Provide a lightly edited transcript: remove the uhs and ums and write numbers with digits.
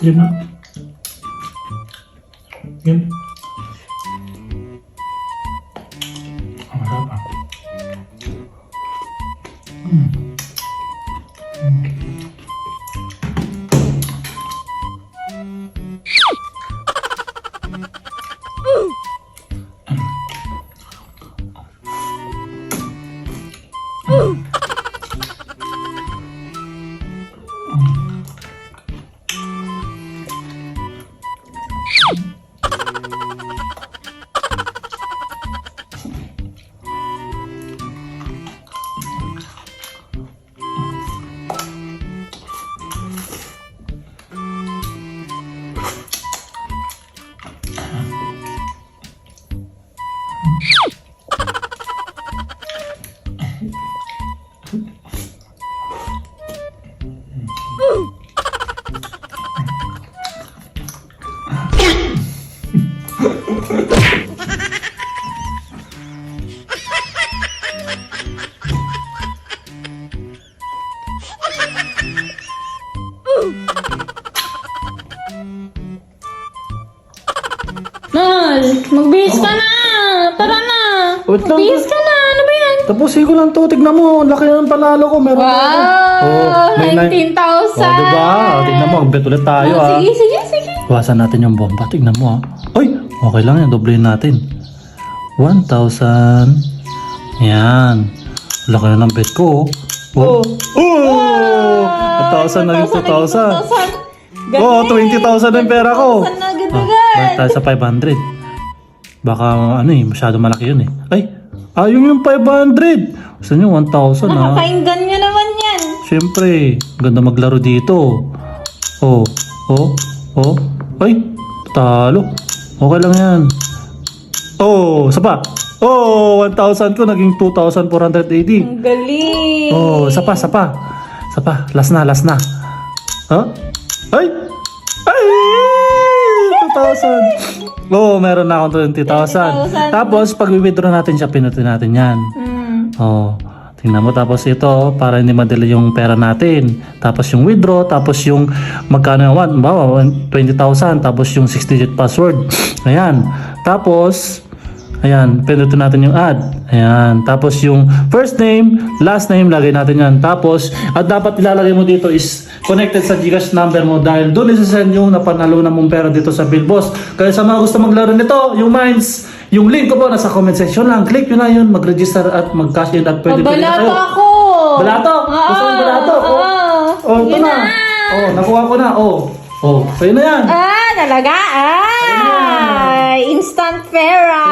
Game na. Game. Ang masarap ah. Nol, magbihis ka na! Tara na! Wait lang. Magbihis ka na! Ano ba yan? Tapusin ko lang to. Tignan mo. Ang laki ng panalo ko. Meron Wow! may 19,000! Oh, diba? Tignan mo. Bet ulit tayo ah. Sige, sige, sige. Iwasan natin yung bomba. Tignan mo ah. Ay! Okay lang yan. Doblehin natin. 1,000. Yan. Laki na ng bet ko. Oh! Oh! 1,000 naging 2,000. Oh, 20,000 na yung pera ko. 1,000 na Balik agad-agad. tayo sa 500. Baka ano eh, masyado malaki yun eh. Ay, ayun yung 500. Gusto nyo 1,000 ah. Nakakainggan nyo naman yan. Siyempre, ganda maglaro dito. Oh, oh, oh. Ay, talo. Okay lang yan. Oh, sapa. Oh, 1,000 ko naging 2,480. Ang galing. Oh, sapa. Sapa. Last na. Huh? Ay! Ay! 2,000. Oh, meron na akong 20,000. 20,000. Tapos, pag withdraw natin siya, pinutin natin yan. Oh, tingnan mo. Tapos ito, para hindi madali yung pera natin. Tapos yung withdraw, tapos yung magkano yung 20,000. Tapos yung 6-digit password. Ayan. Tapos, ayan, pinutin natin yung add. Ayan. Tapos yung first name, last name, lagay natin yan. Tapos, at dapat ilalagay mo dito is connected sa GCash number mo dahil doon isasend yung napanalunan mong pera dito sa Billboss. Kaya sa mga gusto maglaro nito, yung Minds, yung link ko po nasa comment section lang. Click nyo na yun, mag-register at mag-cash in at pwede na Balato kayo. ako. Balato? Gusto mo balato? Oh, ito Yun na. Oh, nakuha ko na. Oh, sa'yo na yan. Talaga? Instant pera.